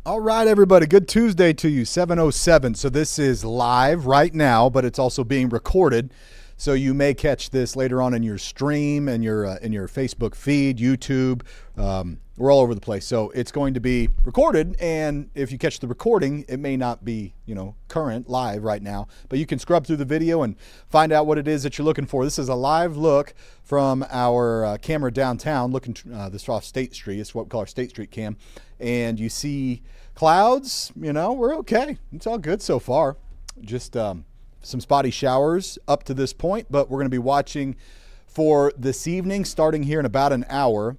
All right, everybody. Good Tuesday to you, 7:07. So this is live right now, but it's also being recorded. So you may catch this later on in your stream and in your Facebook feed, YouTube. We're all over the place. So it's going to be recorded, and if you catch the recording, it may not be, current live right now, but you can scrub through the video and find out what it is that you're looking for. This is a live look from our camera downtown, looking this off State Street. It's what we call our State Street cam, and you see clouds. We're okay. It's all good so far. Just some spotty showers up to this point, but we're going to be watching for this evening, starting here in about an hour,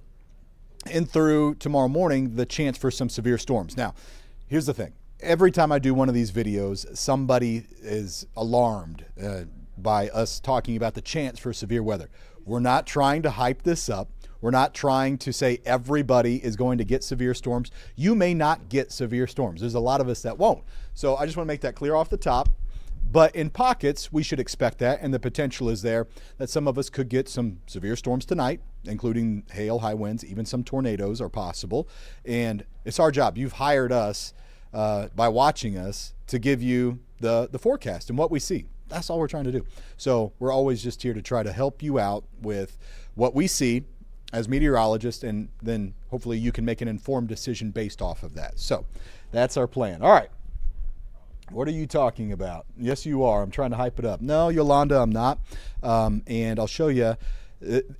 and through tomorrow morning, the chance for some severe storms. Now, here's the thing. Every time I do one of these videos, somebody is alarmed by us talking about the chance for severe weather. We're not trying to hype this up. We're not trying to say everybody is going to get severe storms. You may not get severe storms. There's a lot of us that won't. So I just want to make that clear off the top. But in pockets, we should expect that, and the potential is there that some of us could get some severe storms tonight, including hail, high winds, even some tornadoes are possible. And it's our job. You've hired us by watching us to give you the forecast and what we see. That's all we're trying to do. So we're always just here to try to help you out with what we see as meteorologists, and then hopefully you can make an informed decision based off of that. So that's our plan. All right. What are you talking about? Yes, you are. I'm trying to hype it up. No, Yolanda, I'm not. And I'll show you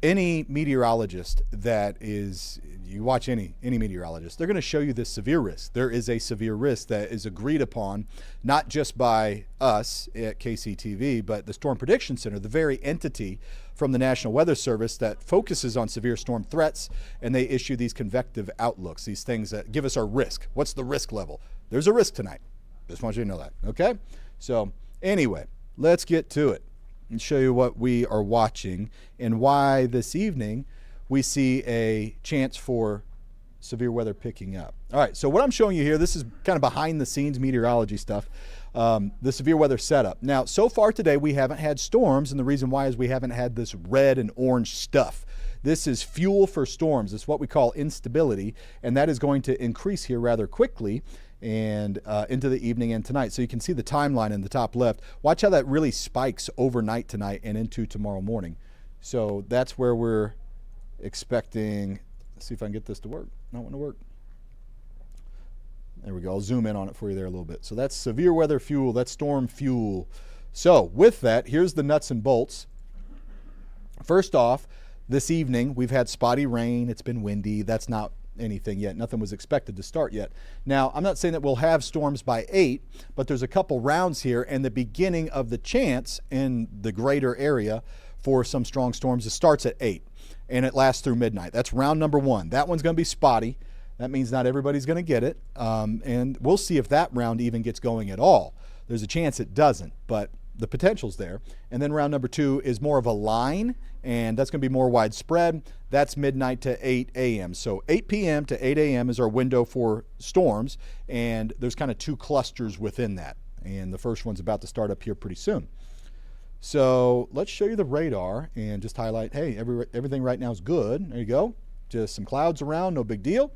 any meteorologist that is, you watch any meteorologist, they're going to show you this severe risk. There is a severe risk that is agreed upon, not just by us at KCTV, but the Storm Prediction Center, the very entity from the National Weather Service that focuses on severe storm threats, and they issue these convective outlooks, these things that give us our risk. What's the risk level? There's a risk tonight. Just want you to know that, okay? So anyway, let's get to it and show you what we are watching and why this evening we see a chance for severe weather picking up. All right, so what I'm showing you here, this is kind of behind the scenes meteorology stuff, the severe weather setup. Now, so far today, we haven't had storms, and the reason why is we haven't had this red and orange stuff. This is fuel for storms. It's what we call instability, and that is going to increase here rather quickly and into the evening and tonight. So you can see the timeline in the top left. Watch how that really spikes overnight tonight and into tomorrow morning. So that's where we're expecting. Let's see if I can get this to work. Not want to work. There we go. I'll zoom in on it for you there a little bit. So that's severe weather fuel. That's storm fuel. So with that, here's the nuts and bolts. First off, this evening we've had spotty rain. It's been windy. That's not anything yet. Nothing was expected to start yet. Now, I'm not saying that we'll have storms by 8, but there's a couple rounds here, and the beginning of the chance in the greater area for some strong storms, it starts at 8, and it lasts through midnight. That's round number 1. That one's going to be spotty. That means not everybody's going to get it, and we'll see if that round even gets going at all. There's a chance it doesn't, but the potential's there. And then round number 2 is more of a line, and that's going to be more widespread. That's midnight to 8 a.m. So 8 p.m. to 8 a.m. is our window for storms, and there's kind of 2 clusters within that. And the first one's about to start up here pretty soon. So let's show you the radar and just highlight, hey, everything right now is good. There you go. Just some clouds around, no big deal.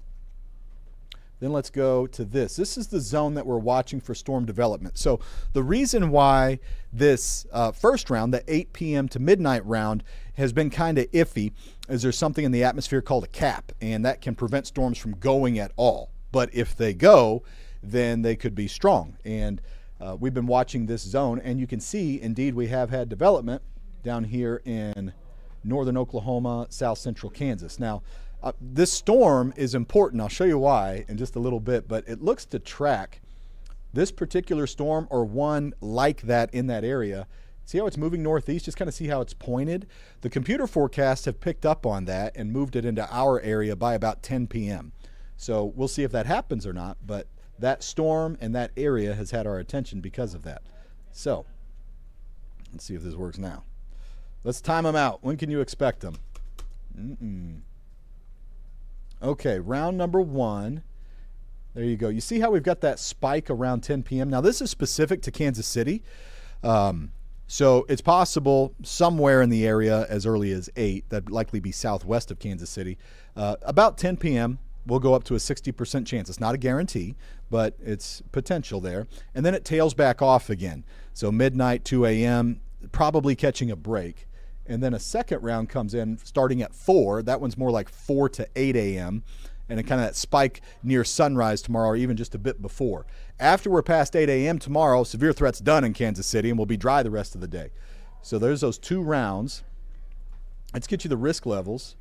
Then let's go to this. This is the zone that we're watching for storm development. So the reason why this first round, the 8 p.m. to midnight round, has been kind of iffy is there's something in the atmosphere called a cap, and that can prevent storms from going at all. But if they go, then they could be strong. And we've been watching this zone, and you can see, indeed, we have had development down here in northern Oklahoma, south central Kansas. Now, this storm is important. I'll show you why in just a little bit, but it looks to track this particular storm or one like that in that area. See how it's moving northeast? Just kind of see how it's pointed. The computer forecasts have picked up on that and moved it into our area by about 10 p.m. So we'll see if that happens or not, but that storm and that area has had our attention because of that. So let's see if this works now. Let's time them out. When can you expect them? Okay, round number 1. There you go. You see how we've got that spike around 10 p.m.? Now, this is specific to Kansas City. So it's possible somewhere in the area as early as 8. That'd likely be southwest of Kansas City. About 10 p.m., we'll go up to a 60% chance. It's not a guarantee, but it's potential there. And then it tails back off again. So midnight, 2 a.m., probably catching a break. And then a second round comes in starting at 4. That one's more like 4 to 8 a.m. And it kind of that spike near sunrise tomorrow, or even just a bit before. After we're past 8 a.m. tomorrow, severe threat's done in Kansas City, and we'll be dry the rest of the day. So there's those 2 rounds. Let's get you the risk levels.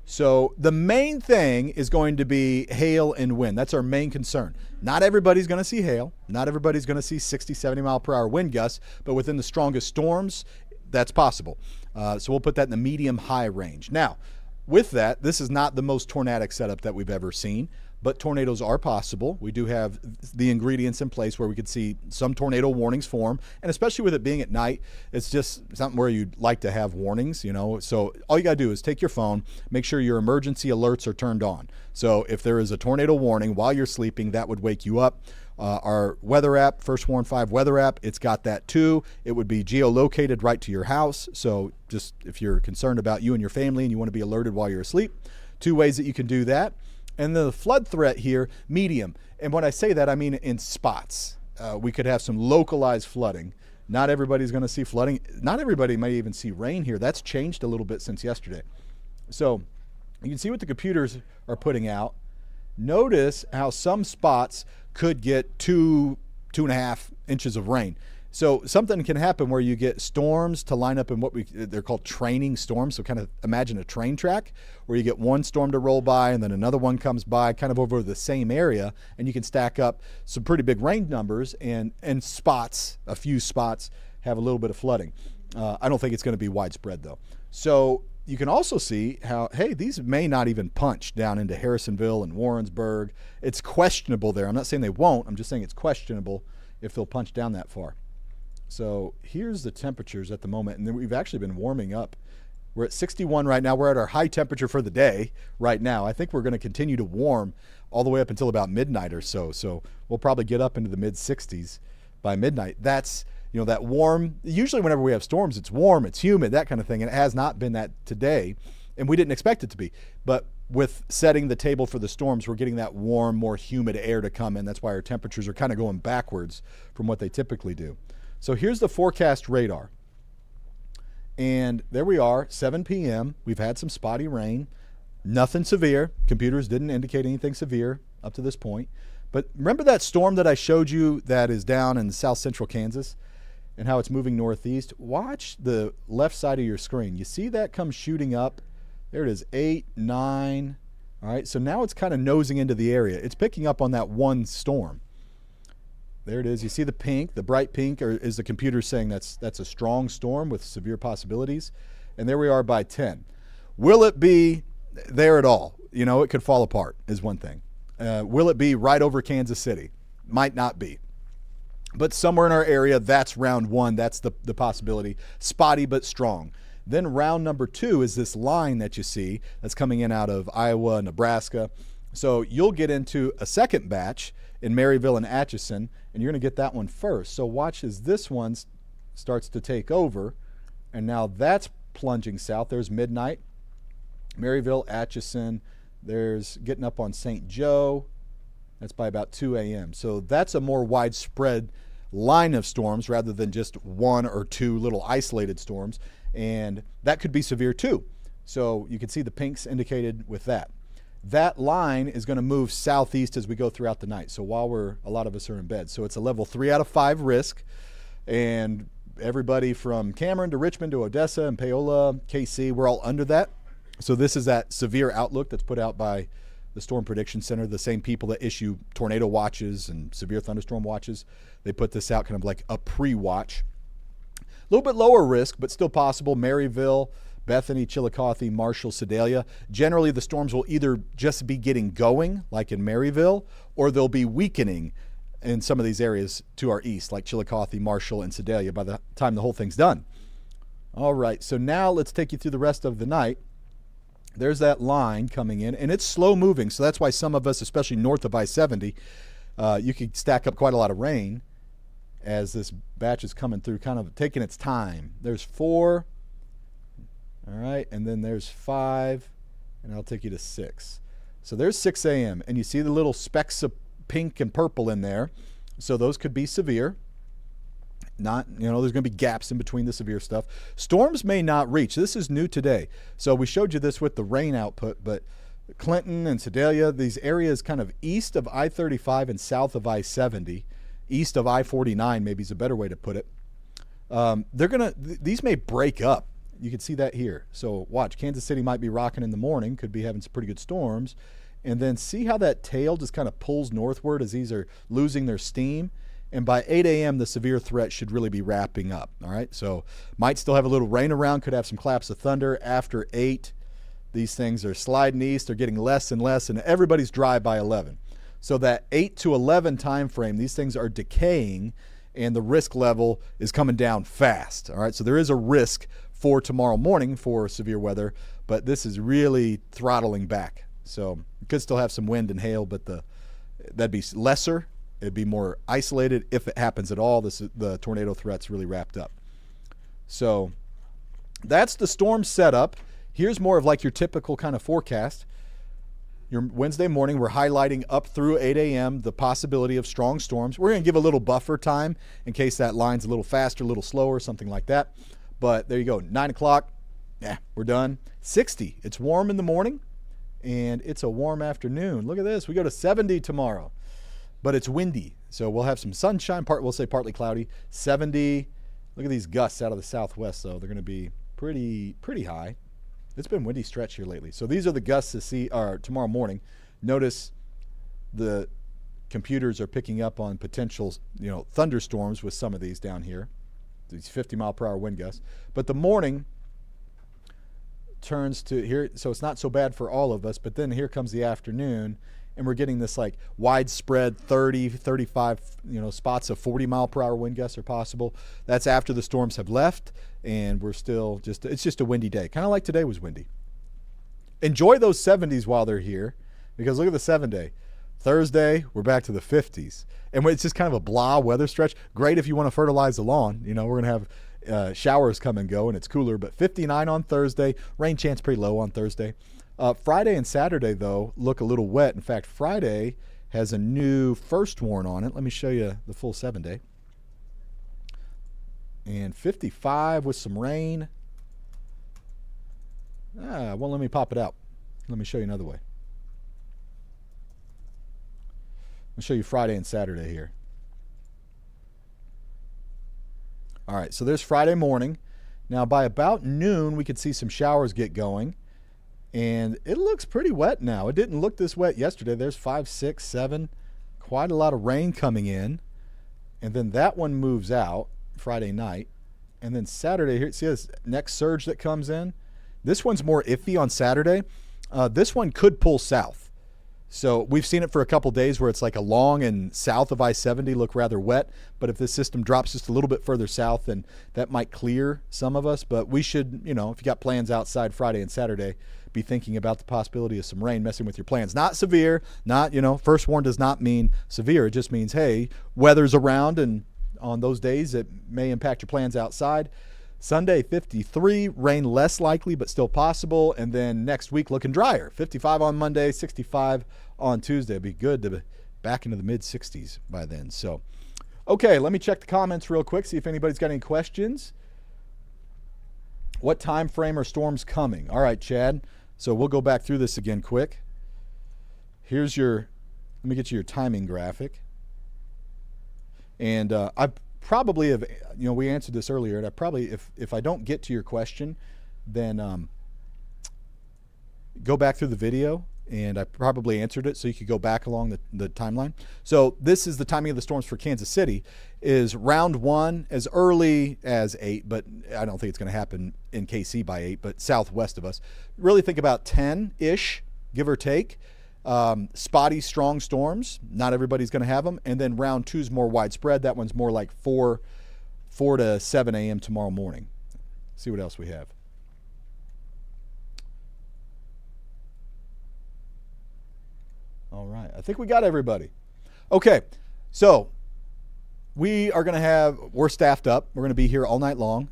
So the main thing is going to be hail and wind. That's our main concern. Not everybody's going to see hail. Not everybody's going to see 60, 70 mile per hour wind gusts, but within the strongest storms, that's possible. So we'll put that in the medium high range. Now, with that, this is not the most tornadic setup that we've ever seen, but tornadoes are possible. We do have the ingredients in place where we could see some tornado warnings form, and especially with it being at night, it's just something where you'd like to have warnings, you know. So all you got to do is take your phone, make sure your emergency alerts are turned on. So if there is a tornado warning while you're sleeping, that would wake you up. Our weather app, First Warn 5 weather app, it's got that too. It would be geolocated right to your house. So just if you're concerned about you and your family and you want to be alerted while you're asleep, 2 ways that you can do that. And the flood threat here, medium. And when I say that, I mean in spots. We could have some localized flooding. Not everybody's going to see flooding. Not everybody may even see rain here. That's changed a little bit since yesterday. So you can see what the computers are putting out. Notice how some spots could get 2.5 inches of rain. So something can happen where you get storms to line up in what they're called training storms. So kind of imagine a train track where you get one storm to roll by and then another one comes by kind of over the same area, and you can stack up some pretty big rain numbers, and spots, a few spots have a little bit of flooding. I don't think it's going to be widespread though. So you can also see how, hey, these may not even punch down into Harrisonville and Warrensburg. It's questionable there. I'm not saying they won't. I'm just saying it's questionable if they'll punch down that far. So here's the temperatures at the moment, and then we've actually been warming up. We're at 61 right now. We're at our high temperature for the day right now. I think we're going to continue to warm all the way up until about midnight or so. So we'll probably get up into the mid 60s by midnight. That's, you know, that warm. Usually whenever we have storms, it's warm, it's humid, that kind of thing. And it has not been that today, and we didn't expect it to be. But with setting the table for the storms, we're getting that warm, more humid air to come in. That's why our temperatures are kind of going backwards from what they typically do. So here's the forecast radar. And there we are, 7 p.m. We've had some spotty rain. Nothing severe. Computers didn't indicate anything severe up to this point. But remember that storm that I showed you that is down in south central Kansas and how it's moving northeast? Watch the left side of your screen. You see that come shooting up? There it is, 8, 9. All right, so now it's kind of nosing into the area. It's picking up on that one storm. There it is. You see the pink, the bright pink, or is the computer saying that's a strong storm with severe possibilities? And there we are by 10. Will it be there at all? You know, it could fall apart is one thing. Will it be right over Kansas City? Might not be. But somewhere in our area, that's round 1. That's the possibility. Spotty but strong. Then round number 2 is this line that you see that's coming in out of Iowa, Nebraska. So you'll get into a second batch in Maryville and Atchison, and you're going to get that one first. So watch as this one starts to take over, and now that's plunging south. There's midnight, Maryville, Atchison. There's getting up on St. Joe. That's by about 2 a.m. So that's a more widespread line of storms rather than just 1 or 2 little isolated storms, and that could be severe too. So you can see the pinks indicated with that. That line is going to move southeast as we go throughout the night. So while a lot of us are in bed. So it's a level 3 out of 5 risk. And everybody from Cameron to Richmond to Odessa and Paola, KC, we're all under that. So this is that severe outlook that's put out by the Storm Prediction Center, the same people that issue tornado watches and severe thunderstorm watches. They put this out kind of like a pre-watch. A little bit lower risk, but still possible. Maryville, Bethany, Chillicothe, Marshall, Sedalia. Generally, the storms will either just be getting going, like in Maryville, or they'll be weakening in some of these areas to our east, like Chillicothe, Marshall, and Sedalia by the time the whole thing's done. All right, so now let's take you through the rest of the night. There's that line coming in, and it's slow moving, so that's why some of us, especially north of I-70, you could stack up quite a lot of rain as this batch is coming through, kind of taking its time. There's 4. All right, and then there's 5, and I'll take you to 6. So there's 6 a.m. and you see the little specks of pink and purple in there. So those could be severe. Not, there's going to be gaps in between the severe stuff. Storms may not reach. This is new today. So we showed you this with the rain output, but Clinton and Sedalia, these areas kind of east of I-35 and south of I-70, east of I-49 maybe is a better way to put it. These may break up. You can see that here. So watch, Kansas City might be rocking in the morning, could be having some pretty good storms. And then see how that tail just kind of pulls northward as these are losing their steam. And by 8 a.m., the severe threat should really be wrapping up. All right, so might still have a little rain around, could have some claps of thunder. After 8, these things are sliding east, they're getting less and less, and everybody's dry by 11. So that 8 to 11 time frame, these things are decaying, and the risk level is coming down fast. All right, so there is a risk for tomorrow morning for severe weather, but this is really throttling back. So you could still have some wind and hail, but that'd be lesser. It'd be more isolated if it happens at all. The tornado threat's really wrapped up. So that's the storm setup. Here's more of like your typical kind of forecast. Your Wednesday morning, we're highlighting up through 8 a.m. the possibility of strong storms. We're going to give a little buffer time in case that line's a little faster, a little slower, something like that. But there you go. 9 o'clock, we're done. 60. It's warm in the morning, and it's a warm afternoon. Look at this. We go to 70 tomorrow. But it's windy, so we'll have some sunshine. We'll say partly cloudy. 70. Look at these gusts out of the southwest, though. They're going to be pretty high. It's been windy stretch here lately. So these are the gusts to see tomorrow morning. Notice the computers are picking up on potential, thunderstorms with some of these down here. These 50-mile-per-hour wind gusts. But the morning turns to here, so it's not so bad for all of us. But then here comes the afternoon. And we're getting this like widespread 30, 35, spots of 40-mile-per-hour wind gusts are possible. That's after the storms have left, and we're still it's just a windy day. Kind of like today was windy. Enjoy those 70s while they're here, because look at the 7-day. Thursday, we're back to the 50s. And it's just kind of a blah weather stretch. Great if you want to fertilize the lawn. We're going to have showers come and go, and it's cooler. But 59 on Thursday. Rain chance pretty low on Thursday. Friday and Saturday, though, look a little wet. In fact, Friday has a new first warn on it. Let me show you the full 7-day. And 55 with some rain. Well, let me pop it out. Let me show you another way. I'll show you Friday and Saturday here. All right, so there's Friday morning. Now, by about noon, we could see some showers get going. And it looks pretty wet now. It didn't look this wet yesterday. There's 5, 6, 7. Quite a lot of rain coming in. And then that one moves out Friday night. And then Saturday, here, see this next surge that comes in? This one's more iffy on Saturday. This one could pull south. So we've seen it for a couple days where it's like along and south of I-70 look rather wet. But if this system drops just a little bit further south, then that might clear some of us. But we should, if you got plans outside Friday and Saturday, be thinking about the possibility of some rain messing with your plans. Not severe, not, first warn does not mean severe. It just means, hey, weather's around, and on those days it may impact your plans outside. Sunday, 53, rain less likely, but still possible. And then next week looking drier. 55 on Monday, 65 on Tuesday. It'd be good to be back into the mid-60s by then. So, okay, let me check the comments real quick, see if anybody's got any questions. What time frame are storms coming? All right, Chad. So we'll go back through this again quick. Here's let me get you your timing graphic. And I probably have, we answered this earlier, and I probably, if I don't get to your question, then go back through the video, and I probably answered it, so you could go back along the timeline. So this is the timing of the storms for Kansas City, is round 1 as early as 8, but I don't think it's going to happen in KC by 8, but southwest of us. Really think about 10-ish, give or take. Spotty, strong storms. Not everybody's going to have them. And then round 2 is more widespread. That one's more like 4 to 7 a.m. tomorrow morning. See what else we have. All right. I think we got everybody. Okay. So We're staffed up. We're going to be here all night long.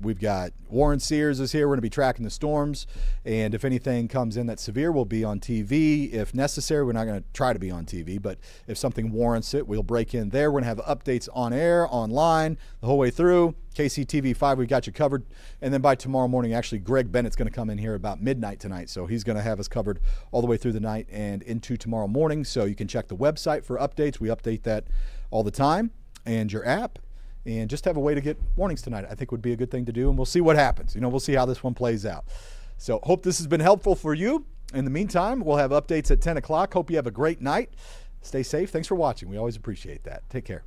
We've got Warren Sears is here. We're going to be tracking the storms. And if anything comes in that's severe, we'll be on TV. If necessary, we're not going to try to be on TV, but if something warrants it, we'll break in there. We're going to have updates on air, online, the whole way through. KCTV 5, we've got you covered. And then by tomorrow morning, actually, Greg Bennett's going to come in here about midnight tonight. So he's going to have us covered all the way through the night and into tomorrow morning. So you can check the website for updates. We update that all the time. And your app, and just have a way to get warnings tonight, I think would be a good thing to do, and we'll see what happens. We'll see how this one plays out. So hope this has been helpful for you. In the meantime, we'll have updates at 10 o'clock. Hope you have a great night. Stay safe. Thanks for watching. We always appreciate that. Take care.